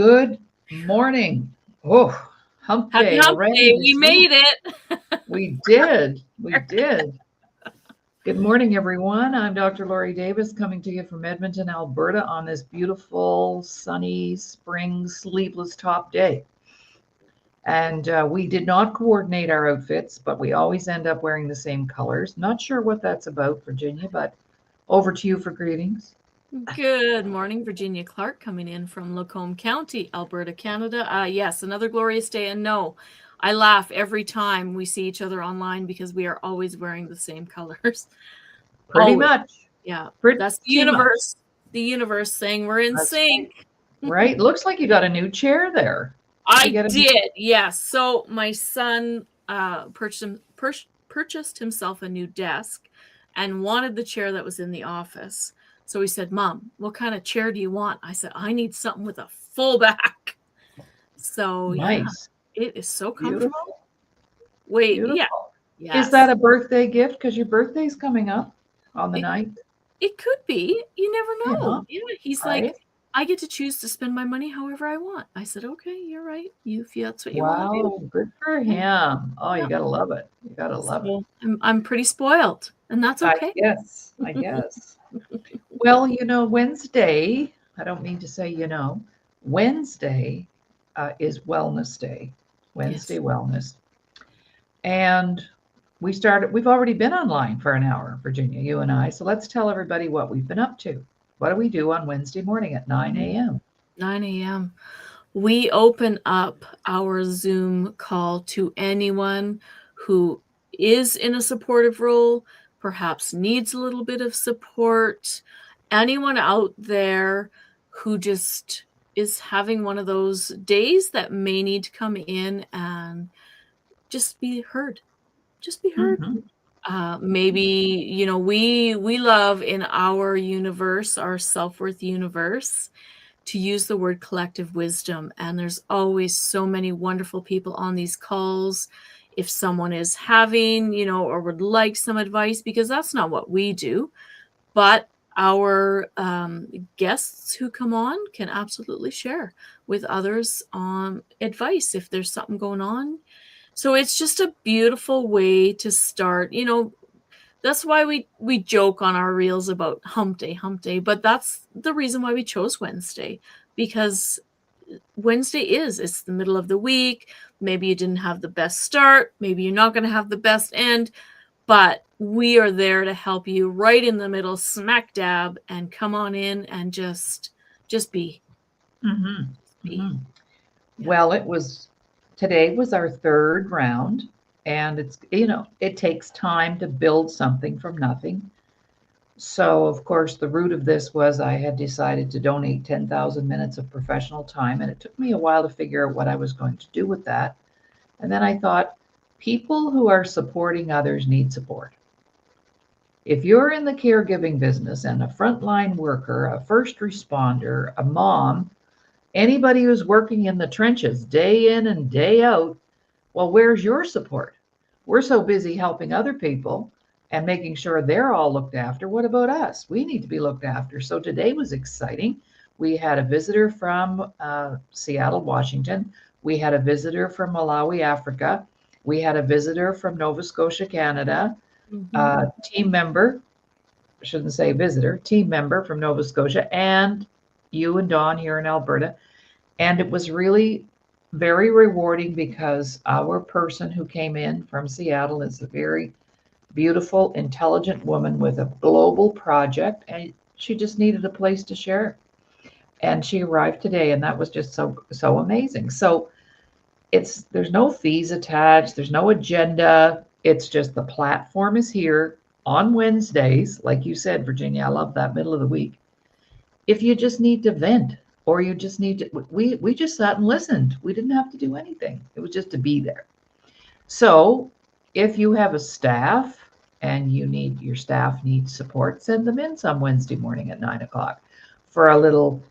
Good morning. Oh, hump Happy day hump already day. We this week. made it. We did. We did. Good morning, everyone. I'm Dr. Laurie Davis coming to you from Edmonton, Alberta on this beautiful, sunny, spring, sleepless top day. And we did not coordinate our outfits, but we always end up wearing the same colors. Not sure what that's about, Virginia, but over to you for greetings. Good morning, Virginia. Clarke coming in from Lacombe County, Alberta, Canada. Yes, another glorious day. And no, I laugh every time we see each other online because we are always wearing the same colors. Pretty Always. much. Yeah. Pretty That's the much. universe. The universe saying we're in That's sync. right. Looks like you got a new chair there. Did you I get a new? did. Yes. So my son purchased himself a new desk and wanted the chair that was in the office. So he said, "Mom, what kind of chair do you want?" I said, "I need something with a full back." So yeah, Nice. it is so comfortable. Beautiful. Wait, yeah, Beautiful. Is that yes. a birthday gift? Because your birthday's coming up on the It ninth. it could be. You never Yeah. know. Yeah, he's like, Right. I get to choose to spend my money however I want. I said, "Okay, you're right. You feel that's what you want to do." Wow. Good for Yeah, him. Oh, you yeah. gotta love it. You gotta love it. So I'm pretty spoiled, and that's I okay. guess. I guess. Well, Wednesday, I don't mean to say, Wednesday is Wellness Day. Wednesday Yes. Wellness. And we've already been online for an hour, Virginia, you and I. So let's tell everybody what we've been up to. What do we do on Wednesday morning at 9 a.m.? 9 a.m. We open up our Zoom call to anyone who is in a supportive role, perhaps needs a little bit of support, anyone out there who just is having one of those days that may need to come in and just be heard. Just be heard. Mm-hmm. Maybe we love in our universe, our self-worth universe, to use the word collective wisdom, and there's always so many wonderful people on these calls. If someone is having or would like some advice, because that's not what we do, but our guests who come on can absolutely share with others on advice if there's something going on. So it's just a beautiful way to start. That's why we joke on our reels about hump day, but that's the reason why we chose Wednesday, because it's the middle of the week. Maybe you didn't have the best start, maybe you're not going to have the best end, but we are there to help you right in the middle, smack dab, and come on in and just be. Mm-hmm. Be. Mm-hmm. Yeah. Well, today was our third round, and it takes time to build something from nothing. So, of course, the root of this was I had decided to donate 10,000 minutes of professional time, and it took me a while to figure out what I was going to do with that. And then I thought, people who are supporting others need support. If you're in the caregiving business and a frontline worker, a first responder, a mom, anybody who's working in the trenches day in and day out, well, where's your support? We're so busy helping other people and making sure they're all looked after. What about us? We need to be looked after. So today was exciting. We had a visitor from Seattle, Washington. We had a visitor from Malawi, Africa. We had a visitor from Nova Scotia, Canada. Mm-hmm. Team member, shouldn't say visitor, team member from Nova Scotia, and you and Dawn here in Alberta. And it was really very rewarding because our person who came in from Seattle is a very beautiful, intelligent woman with a global project, and she just needed a place to share. And she arrived today, and that was just so amazing. So there's no fees attached, there's no agenda. It's just the platform is here on Wednesdays, like you said, Virginia. I love that middle of the week. If you just need to vent, or you just need to, we just sat and listened. We didn't have to do anything. It was just to be there. So if you have a staff and your staff needs support, send them in some Wednesday morning at 9 o'clock for a little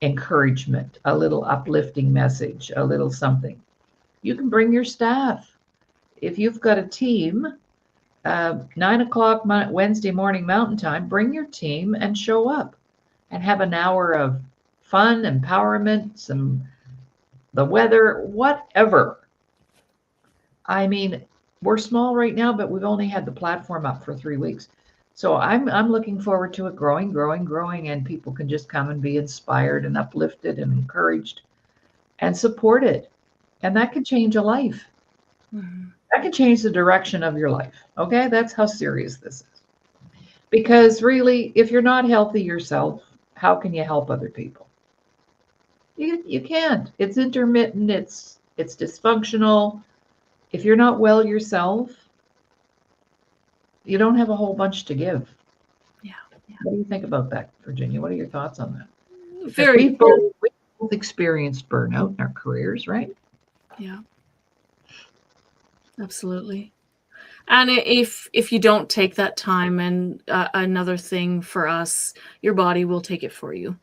encouragement, a little uplifting message, a little something. You can bring your staff. If you've got a team, 9 o'clock Wednesday morning Mountain Time, bring your team and show up and have an hour of fun, empowerment, some the weather, whatever. I mean, we're small right now, but we've only had the platform up for 3 weeks. So I'm looking forward to it growing, growing, growing, and people can just come and be inspired and uplifted and encouraged and supported. And that can change a life. Mm-hmm. That can change the direction of your life. Okay, that's how serious this is. Because really, if you're not healthy yourself, how can you help other people? You can't. It's intermittent. It's dysfunctional. If you're not well yourself, you don't have a whole bunch to give. Yeah. What do you think about that, Virginia? What are your thoughts on that? Because Very, very, we've both experienced burnout in our careers, right? yeah, absolutely. And if you don't take that time, and another thing for us, your body will take it for you.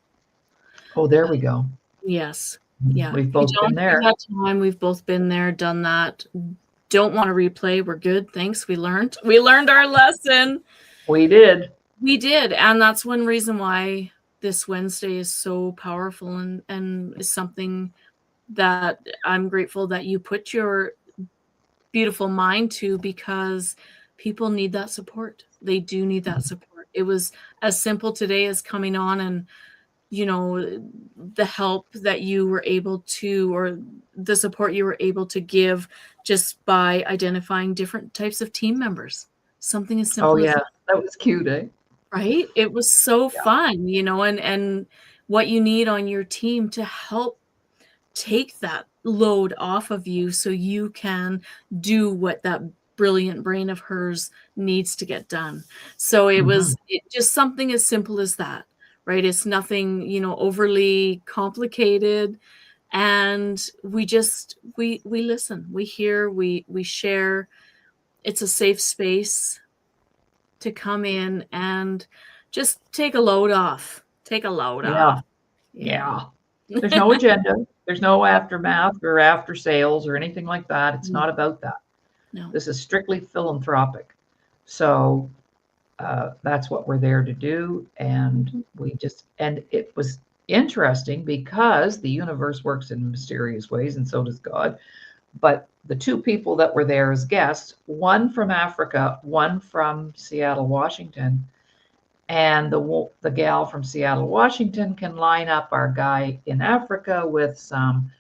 Oh, there we go. Yes. Yeah. We've If you both been don't take there. that time, we've both been there, done that. Don't want to replay. We're good. Thanks. We learned our lesson. We did. We did. And that's one reason why this Wednesday is so powerful, and is something that I'm grateful that you put your beautiful mind to, because people need that support. They do need that support. It was as simple today as coming on, and the help that you were able to, or the support you were able to give, just by identifying different types of team members. Something as Oh simple as yeah, that, that was cute, eh? right? It was so Yeah. fun, and what you need on your team to help take that load off of you, so you can do what that brilliant brain of hers needs to get done. So it Mhm. was just something as simple as that, right? It's nothing, overly complicated. And we listen, we hear, we share. It's a safe space to come in and just take a load off. Take a load Yeah, off. Yeah. yeah. There's no agenda. There's no aftermath or after sales or anything like that. It's not about that. No. This is strictly philanthropic. So that's what we're there to do. And and it was interesting because the universe works in mysterious ways, and so does God. But the two people that were there as guests, one from Africa, one from Seattle, Washington, and the gal from Seattle, Washington can line up our guy in Africa with some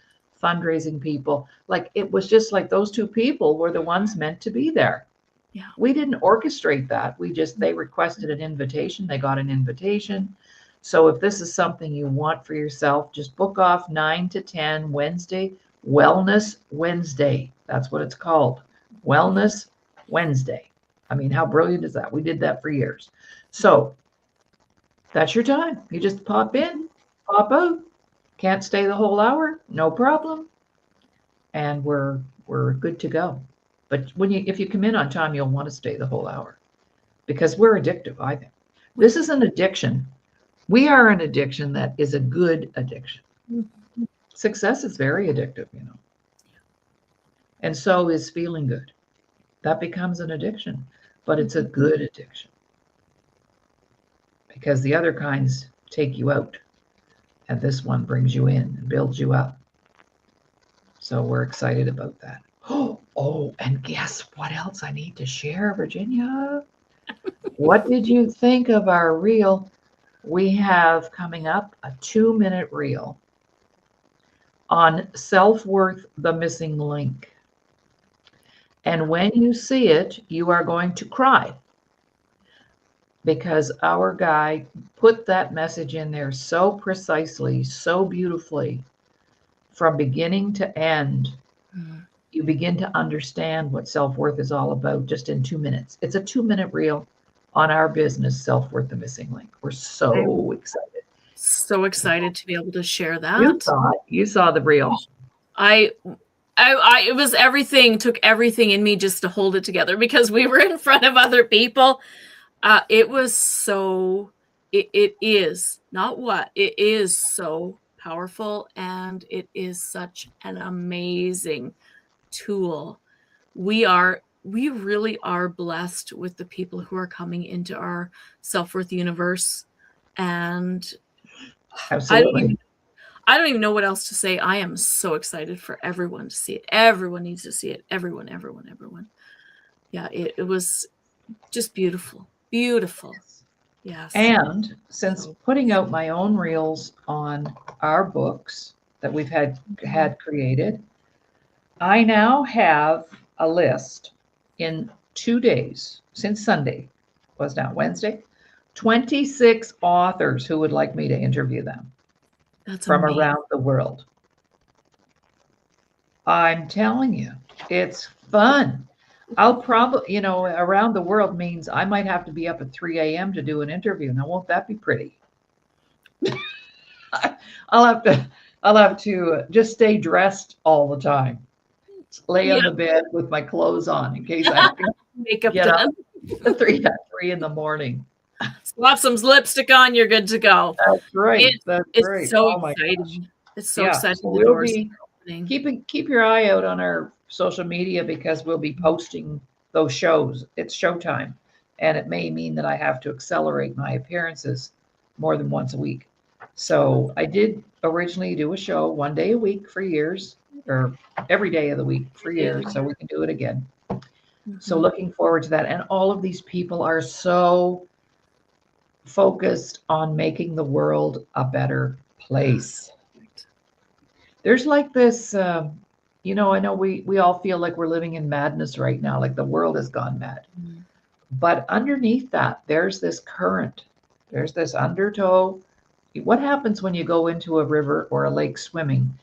fundraising people. Like it was just like those two people were the ones meant to be there. Yeah. We didn't orchestrate that. They requested an invitation, they got an invitation. So if this is something you want for yourself, just book off 9 to 10 Wednesday, Wellness Wednesday. That's what it's called. Wellness Wednesday. I mean, how brilliant is that? We did that for years. So that's your time. You just pop in, pop out. Can't stay the whole hour, no problem. And we're good to go. But if you come in on time, you'll want to stay the whole hour because we're addictive, I think. This is an addiction. We are an addiction that is a good addiction. Success is very addictive. And so is feeling good. That becomes an addiction, but it's a good addiction because the other kinds take you out, and this one brings you in and builds you up. So we're excited about that. Oh, and guess what else I need to share, Virginia? What did you think of our reel? We have coming up a 2-minute reel on self-worth, the missing link. And when you see it, you are going to cry because our guy put that message in there so precisely, so beautifully, from beginning to end. You begin to understand what self-worth is all about just in 2 minutes. It's a 2-minute reel on our business, Self-Worth, the Missing Link. We're so excited. So excited to be able to share You that. saw it. You saw the reel. I it was everything, took everything in me just to hold it together, because we were in front of other people. It was so, it is not what, it is so powerful, and it is such an amazing tool. We really are blessed with the people who are coming into our self-worth universe. And Absolutely. I don't even know what else to say. I am so excited for everyone to see it. Everyone needs to see it. Everyone, everyone, everyone. Yeah, it was just beautiful. Beautiful. Yes. And since So, putting out my own reels on our books that we've had created, I now have a list in 2 days since Sunday was now Wednesday, 26 authors who would like me to interview them that's from amazing. around the world. I'm telling you, it's fun. I'll probably, around the world means I might have to be up at 3 a.m. to do an interview. Now, won't that be pretty? I'll have to, I'll have to just stay dressed all the time. Lay on Yeah, the bed with my clothes on in case I have to makeup get up done. at 3 in the morning. Slap some lipstick on, you're good to go. That's right. It That's is right. so Oh my gosh. exciting. It's so Yeah. So exciting. The we'll doors be are opening. keep your eye out on our social media because we'll be posting those shows. It's showtime. And it may mean that I have to accelerate my appearances more than once a week. So I did originally do a show 1 day a week for years, or every day of the week for years. So we can do it again. So Mhm. looking forward to that. And all of these people are so focused on making the world a better place. There's like this, I know we all feel like we're living in madness right now, like the world has gone mad. Mhm. But underneath that, there's this current, there's this undertow. What happens when you go into a river or a lake swimming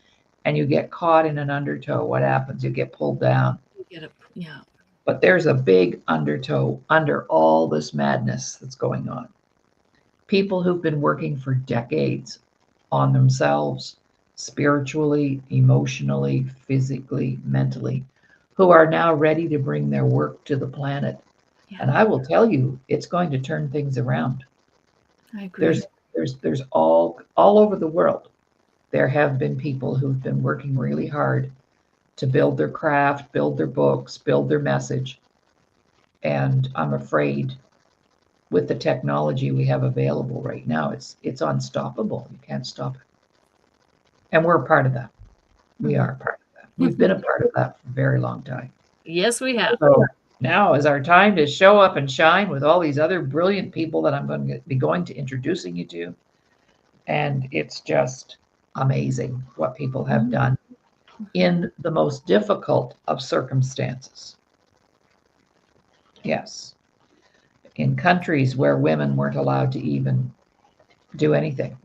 and you get caught in an undertow? What happens? You get pulled down. You get it. Yeah. But there's a big undertow under all this madness that's going on. People who've been working for decades on themselves, spiritually, emotionally, physically, mentally, who are now ready to bring their work to the planet. Yeah. And I will tell you, it's going to turn things around. I agree. There's all over the world. There have been people who've been working really hard to build their craft, build their books, build their message. And I'm afraid with the technology we have available right now, it's unstoppable. You can't stop it. And we're a part of that. We are a part of that. We've been a part of that for a very long time. Yes, we have. So now is our time to show up and shine with all these other brilliant people that I'm going to be going to introducing you to. And it's just amazing what people have done in the most difficult of circumstances. Yes. In countries where women weren't allowed to even do anything,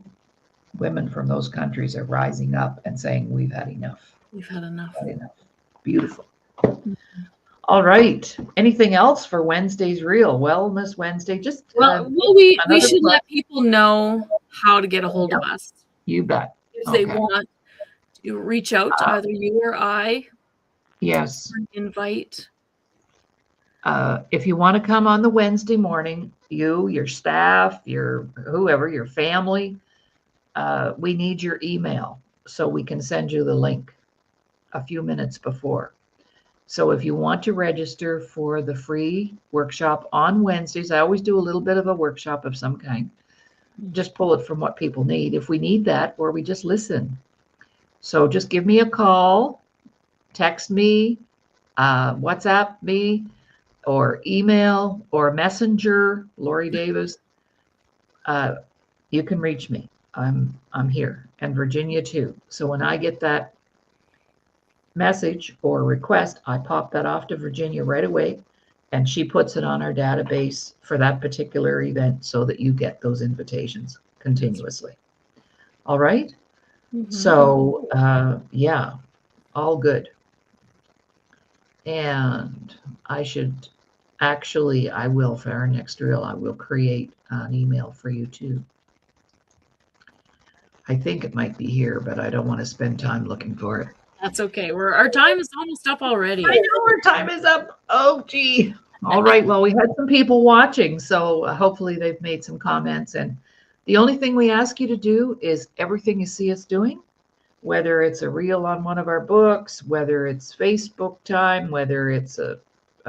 women from those countries are rising up and saying, we've had enough. We've had enough. Had enough. Beautiful. All right. Anything else for Wednesday's Reel? Wellness Wednesday. Just we another should plug. let people know how to get a hold of us You bet. if they want to reach out to either you or I. Yes. Invite. If you want to come on the Wednesday morning, your staff, your whoever, your family, we need your email so we can send you the link a few minutes before. So if you want to register for the free workshop on Wednesdays, I always do a little bit of a workshop of some kind. Just pull it from what people need. If we need that, or we just listen. So just give me a call, text me, WhatsApp me, or email or messenger, Laurie Davis. You can reach me. I'm here, and Virginia too. So when I get that message or request, I pop that off to Virginia right away, and she puts it on our database for that particular event so that you get those invitations continuously. All right. So yeah, all good. And I will for our next reel, I will create an email for you too. I think it might be here, but I don't want to spend time looking for it. That's okay. Our time is almost up already. I know our time is up. Oh, gee. All right. Well, we had some people watching, so hopefully they've made some comments. And the only thing we ask you to do is everything you see us doing, whether it's a reel on one of our books, whether it's Facebook time, whether it's a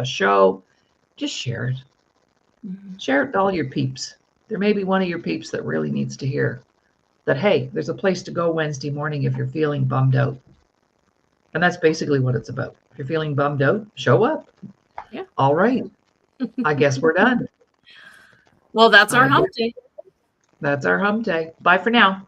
show, just share it. Share it to all your peeps. There may be one of your peeps that really needs to hear that, hey, there's a place to go Wednesday morning if you're feeling bummed out. And that's basically what it's about. If you're feeling bummed out, show up. Yeah. All right. I guess we're done. Well, that's our hump day. That's our hump day. Bye for now.